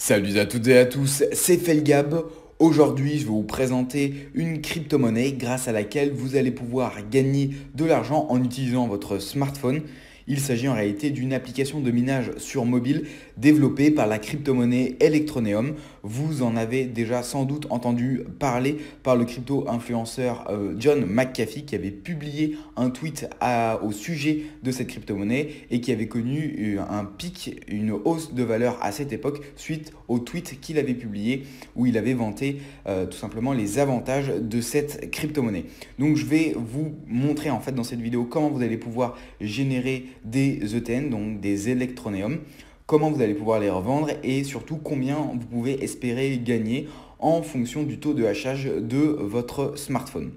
Salut à toutes et à tous, c'est Felgab. Aujourd'hui, je vais vous présenter une crypto-monnaie grâce à laquelle vous allez pouvoir gagner de l'argent en utilisant votre smartphone. Il s'agit en réalité d'une application de minage sur mobile développée par la crypto-monnaie Electroneum. Vous en avez déjà sans doute entendu parler par le crypto-influenceur John McAfee qui avait publié un tweet au sujet de cette crypto-monnaie et qui avait connu un pic, une hausse de valeur à cette époque suite au tweet qu'il avait publié où il avait vanté tout simplement les avantages de cette crypto-monnaie. Donc je vais vous montrer en fait dans cette vidéo comment vous allez pouvoir générer des ETN, donc des Electroneum, comment vous allez pouvoir les revendre et surtout combien vous pouvez espérer gagner en fonction du taux de hachage de votre smartphone.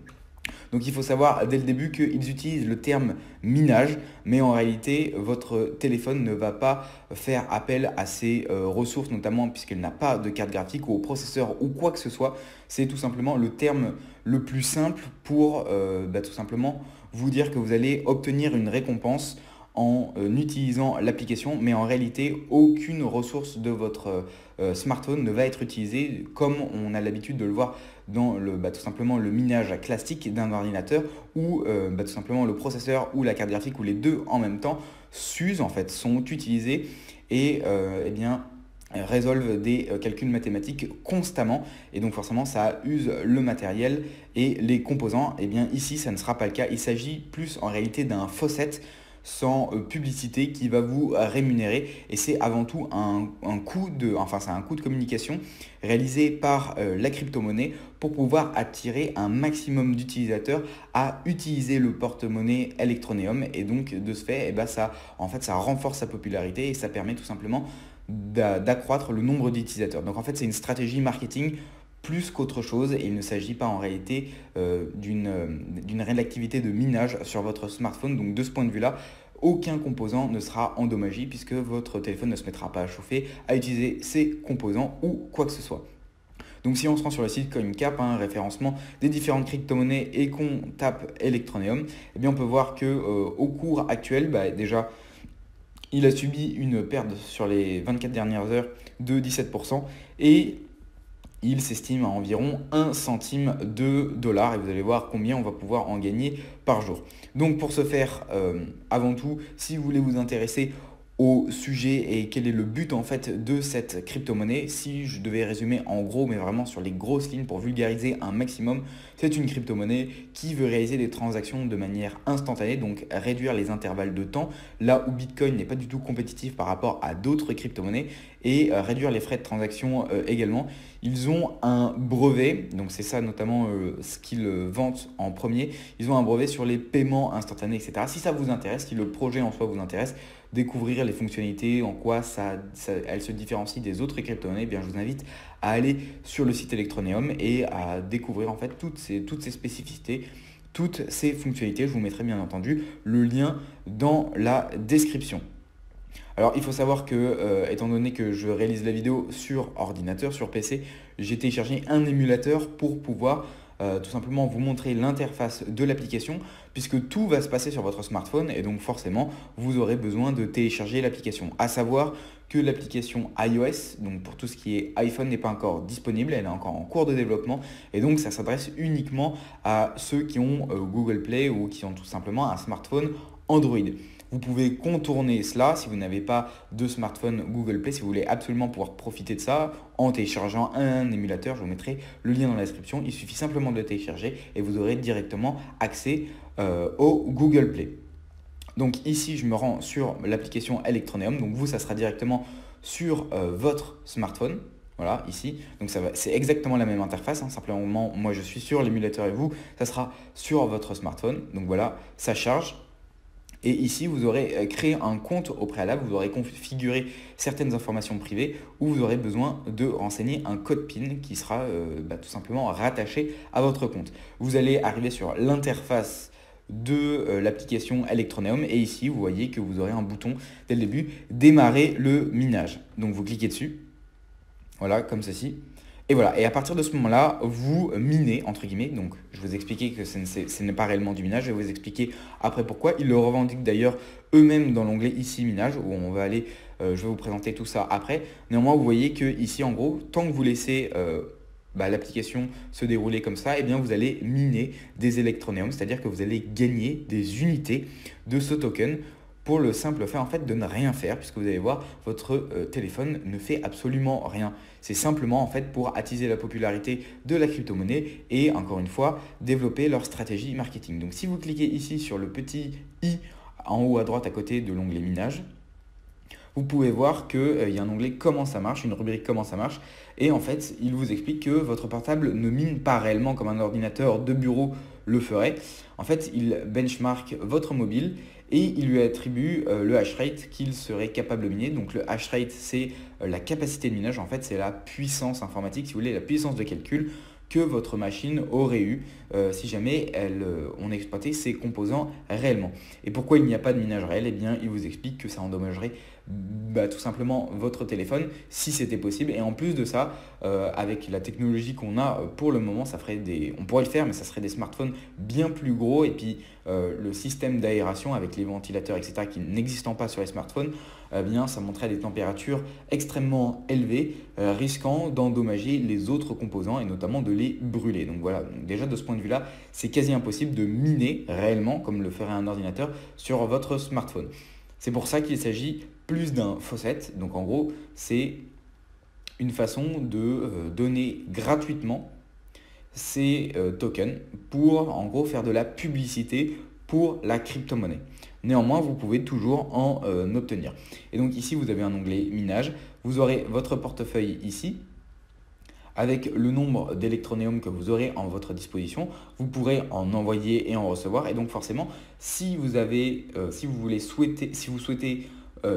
Donc il faut savoir dès le début qu'ils utilisent le terme minage, mais en réalité votre téléphone ne va pas faire appel à ces ressources, notamment puisqu'il n'a pas de carte graphique ou au processeur ou quoi que ce soit. C'est tout simplement le terme le plus simple pour tout simplement vous dire que vous allez obtenir une récompense en utilisant l'application, mais en réalité, aucune ressource de votre smartphone ne va être utilisée comme on a l'habitude de le voir dans tout simplement le minage classique d'un ordinateur où tout simplement le processeur ou la carte graphique ou les deux en même temps s'usent en fait, sont utilisés et résolvent des calculs mathématiques constamment et donc forcément ça use le matériel et les composants. Et bien ici ça ne sera pas le cas, il s'agit plus en réalité d'un faucet sans publicité qui va vous rémunérer et c'est avant tout un coût c'est un coût de communication réalisé par la crypto-monnaie pour pouvoir attirer un maximum d'utilisateurs à utiliser le porte-monnaie Electroneum et donc de ce fait, ça renforce sa popularité et ça permet tout simplement d'accroître le nombre d'utilisateurs. Donc en fait c'est une stratégie marketing plus qu'autre chose et il ne s'agit pas en réalité d'une réelle activité de minage sur votre smartphone. Donc de ce point de vue-là, aucun composant ne sera endommagé puisque votre téléphone ne se mettra pas à chauffer, à utiliser ces composants ou quoi que ce soit. Donc si on se rend sur le site CoinCap, référencement des différentes crypto-monnaies et qu'on tape Electroneum, eh bien on peut voir que au cours actuel, déjà il a subi une perte sur les 24 dernières heures de 17% et il s'estime à environ 1 centime de dollar et vous allez voir combien on va pouvoir en gagner par jour. Donc pour ce faire, avant tout, si vous voulez vous intéresser au sujet et quel est le but en fait de cette crypto-monnaie, si je devais résumer en gros mais vraiment sur les grosses lignes pour vulgariser un maximum, c'est une crypto-monnaie qui veut réaliser des transactions de manière instantanée, donc réduire les intervalles de temps, là où Bitcoin n'est pas du tout compétitif par rapport à d'autres crypto-monnaies et réduire les frais de transaction également. Ils ont un brevet, donc c'est ça notamment ce qu'ils vantent en premier, ils ont un brevet sur les paiements instantanés, etc. Si ça vous intéresse, si le projet en soi vous intéresse, découvrir les fonctionnalités, en quoi elle se différencie des autres crypto-monnaies, je vous invite à aller sur le site Electroneum et à découvrir en fait toutes ces spécificités, toutes ces fonctionnalités. Je vous mettrai bien entendu le lien dans la description. Alors il faut savoir que, étant donné que je réalise la vidéo sur ordinateur, sur PC, j'ai téléchargé un émulateur pour pouvoir tout simplement vous montrer l'interface de l'application puisque tout va se passer sur votre smartphone et donc forcément vous aurez besoin de télécharger l'application. À savoir que l'application iOS, donc pour tout ce qui est iPhone, n'est pas encore disponible, elle est encore en cours de développement et donc ça s'adresse uniquement à ceux qui ont Google Play ou qui ont tout simplement un smartphone Android. Vous pouvez contourner cela si vous n'avez pas de smartphone Google Play, si vous voulez absolument pouvoir profiter de ça en téléchargeant un émulateur. Je vous mettrai le lien dans la description. Il suffit simplement de le télécharger et vous aurez directement accès au Google Play. Donc ici, je me rends sur l'application Electroneum. Donc vous, ça sera directement sur votre smartphone. Voilà, ici. Donc c'est exactement la même interface. Simplement, moi, je suis sur l'émulateur et vous, ça sera sur votre smartphone. Donc voilà, ça charge. Et ici, vous aurez créé un compte au préalable, vous aurez configuré certaines informations privées où vous aurez besoin de renseigner un code PIN qui sera tout simplement rattaché à votre compte. Vous allez arriver sur l'interface de l'application Electroneum et ici, vous voyez que vous aurez un bouton dès le début, démarrer le minage. Donc vous cliquez dessus, voilà, comme ceci. Et voilà, et à partir de ce moment-là, vous minez, entre guillemets, donc je vous expliquais que ce n'est pas réellement du minage, je vais vous expliquer après pourquoi. Ils le revendiquent d'ailleurs eux-mêmes dans l'onglet ici minage, où on va aller, je vais vous présenter tout ça après. Néanmoins, vous voyez que ici, en gros, tant que vous laissez l'application se dérouler comme ça, eh bien vous allez miner des électronéums, c'est-à-dire que vous allez gagner des unités de ce token pour le simple fait en fait de ne rien faire, puisque vous allez voir, votre téléphone ne fait absolument rien. C'est simplement en fait pour attiser la popularité de la crypto-monnaie et encore une fois, développer leur stratégie marketing. Donc si vous cliquez ici sur le petit i en haut à droite à côté de l'onglet minage, vous pouvez voir qu'il y a un onglet comment ça marche, une rubrique comment ça marche. Et en fait, il vous explique que votre portable ne mine pas réellement comme un ordinateur de bureau le ferait. En fait, il benchmark votre mobile et il lui attribue le hash rate qu'il serait capable de miner. Donc le hash rate, c'est la capacité de minage. En fait, c'est la puissance informatique, si vous voulez, la puissance de calcul que votre machine aurait eu si jamais on exploitait ses composants réellement. Et pourquoi il n'y a pas de minage réel? Eh bien, il vous explique que ça endommagerait tout simplement votre téléphone si c'était possible. Et en plus de ça, avec la technologie qu'on a pour le moment, on pourrait le faire, mais ça serait des smartphones bien plus gros. Et puis le système d'aération avec les ventilateurs, etc., qui n'existent pas sur les smartphones, eh bien, ça montrait des températures extrêmement élevées, risquant d'endommager les autres composants et notamment de les brûler. Donc voilà, déjà de ce point de vue-là, c'est quasi impossible de miner réellement, comme le ferait un ordinateur, sur votre smartphone. C'est pour ça qu'il s'agit plus d'un faucet. Donc en gros, c'est une façon de donner gratuitement ces tokens pour en gros faire de la publicité pour la crypto-monnaie. Néanmoins, vous pouvez toujours en obtenir. Et donc ici, vous avez un onglet minage. Vous aurez votre portefeuille ici avec le nombre d'électronéums que vous aurez en votre disposition. Vous pourrez en envoyer et en recevoir. Et donc forcément, si vous souhaitez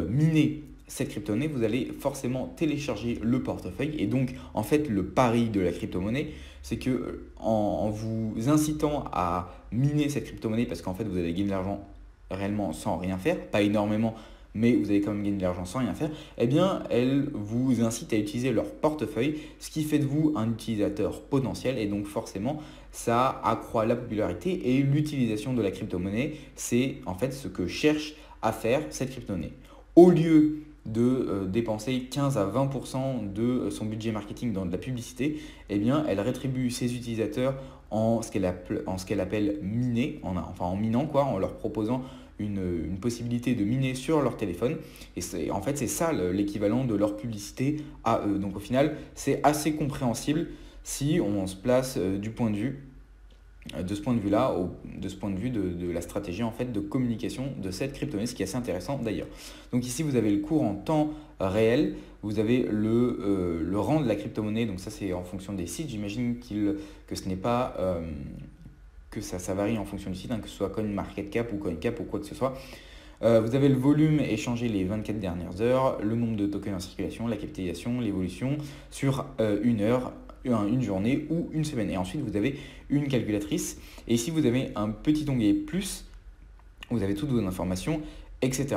miner cette crypto-monnaie, vous allez forcément télécharger le portefeuille. Et donc, en fait, le pari de la crypto-monnaie, c'est que en vous incitant à miner cette crypto-monnaie, parce qu'en fait, vous allez gagner de l'argent réellement sans rien faire, pas énormément, mais vous allez quand même gagner de l'argent sans rien faire, eh bien, elle vous incite à utiliser leur portefeuille, ce qui fait de vous un utilisateur potentiel. Et donc, forcément, ça accroît la popularité et l'utilisation de la crypto-monnaie. C'est en fait ce que cherche à faire cette crypto-monnaie. Au lieu de dépenser 15 à 20% de son budget marketing dans de la publicité, eh bien, elle rétribue ses utilisateurs en ce qu'elle appelle miner, en minant quoi, en leur proposant une possibilité de miner sur leur téléphone. Et en fait, c'est ça l'équivalent de leur publicité à eux. Donc au final, c'est assez compréhensible si on se place de ce point de vue-là, de ce point de vue de la stratégie en fait de communication de cette crypto-monnaie, ce qui est assez intéressant d'ailleurs. Donc ici, vous avez le cours en temps réel, vous avez le rang de la crypto-monnaie, donc ça c'est en fonction des sites, j'imagine que ce n'est pas... que ça varie en fonction du site, que ce soit CoinMarketCap ou CoinCap ou quoi que ce soit. Vous avez le volume échangé les 24 dernières heures, le nombre de tokens en circulation, la capitalisation, l'évolution sur une heure, une journée ou une semaine. Et ensuite, vous avez une calculatrice. Et ici, vous avez un petit onglet plus, vous avez toutes vos informations, etc.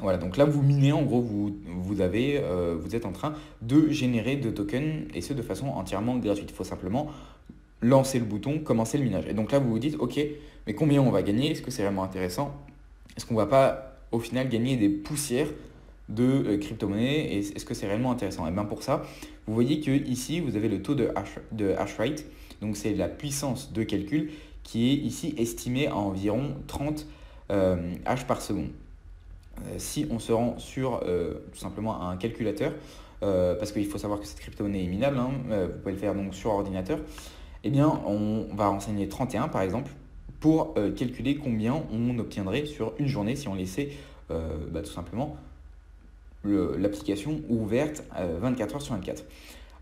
Voilà, donc là, vous minez, en gros, vous êtes en train de générer de tokens, et ce de façon entièrement gratuite. Il faut simplement lancer le bouton, commencer le minage. Et donc là, vous vous dites, ok, mais combien on va gagner? Est-ce que c'est vraiment intéressant? Est-ce qu'on ne va pas, au final, gagner des poussières de crypto-monnaie? Et est-ce que c'est réellement intéressant? Et bien pour ça, vous voyez que ici, vous avez le taux de hash rate. Donc c'est la puissance de calcul qui est ici estimée à environ 30 hash par seconde. Si on se rend sur tout simplement un calculateur, parce qu'il faut savoir que cette crypto-monnaie est minable, vous pouvez le faire donc sur ordinateur, eh bien, on va renseigner 31 par exemple pour calculer combien on obtiendrait sur une journée si on laissait tout simplement l'application ouverte 24 heures sur 24.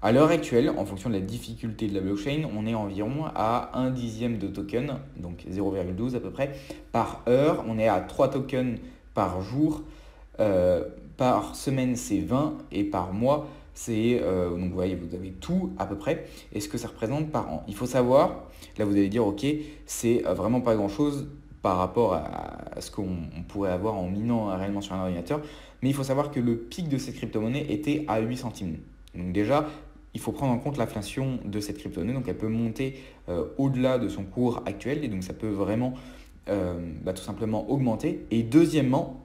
À l'heure actuelle, en fonction de la difficulté de la blockchain, on est environ à 1/10 de token, donc 0,12 à peu près, par heure. On est à 3 tokens par jour. Par semaine, c'est 20 et par mois, c'est donc vous voyez, vous avez tout à peu près et ce que ça représente par an. Il faut savoir, là vous allez dire ok, c'est vraiment pas grand chose par rapport à ce qu'on pourrait avoir en minant réellement sur un ordinateur, mais il faut savoir que le pic de cette crypto-monnaie était à 8 centimes. Donc déjà, il faut prendre en compte l'inflation de cette crypto-monnaie, donc elle peut monter au-delà de son cours actuel, et donc ça peut vraiment tout simplement augmenter. Et deuxièmement,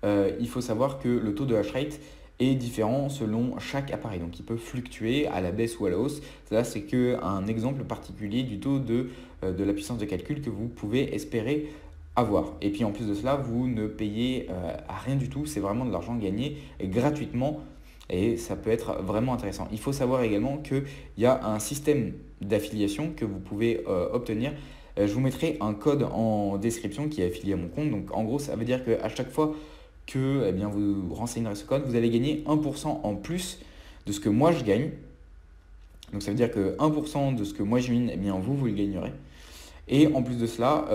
il faut savoir que le taux de hash rate est différent selon chaque appareil. Donc il peut fluctuer à la baisse ou à la hausse. Ça, c'est qu'un exemple particulier du taux de la puissance de calcul que vous pouvez espérer avoir. Et puis en plus de cela, vous ne payez à rien du tout. C'est vraiment de l'argent gagné gratuitement. Et ça peut être vraiment intéressant. Il faut savoir également qu'il y a un système d'affiliation que vous pouvez obtenir. Je vous mettrai un code en description qui est affilié à mon compte. Donc en gros, ça veut dire qu'à chaque fois que vous renseignerez ce code, vous allez gagner 1% en plus de ce que moi je gagne. Donc ça veut dire que 1% de ce que moi je mine, vous le gagnerez. Et en plus de cela,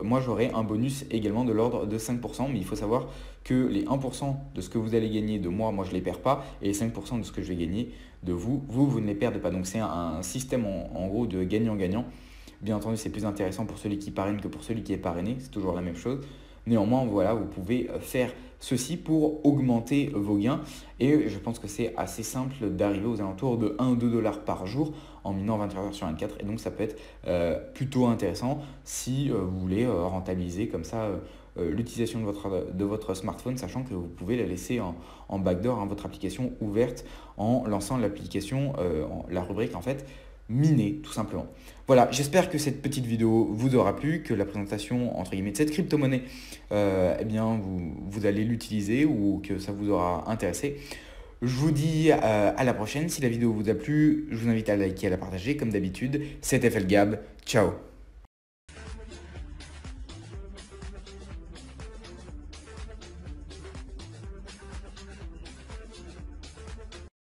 moi j'aurai un bonus également de l'ordre de 5%, mais il faut savoir que les 1% de ce que vous allez gagner de moi je ne les perds pas, et les 5% de ce que je vais gagner de vous ne les perdez pas. Donc c'est un système en gros de gagnant-gagnant. Bien entendu, c'est plus intéressant pour celui qui parraine que pour celui qui est parrainé, c'est toujours la même chose. Néanmoins, voilà, vous pouvez faire ceci pour augmenter vos gains. Et je pense que c'est assez simple d'arriver aux alentours de 1 ou 2 dollars par jour en minant 24 heures sur 24. Et donc, ça peut être plutôt intéressant si vous voulez rentabiliser comme ça l'utilisation de votre smartphone, sachant que vous pouvez la laisser en backdoor, votre application ouverte, en lançant l'application, la rubrique en fait, miner tout simplement. Voilà, j'espère que cette petite vidéo vous aura plu, que la présentation entre guillemets de cette crypto-monnaie, vous allez l'utiliser ou que ça vous aura intéressé. Je vous dis à la prochaine. Si la vidéo vous a plu, je vous invite à liker, à la partager comme d'habitude. C'était FL Gab, ciao.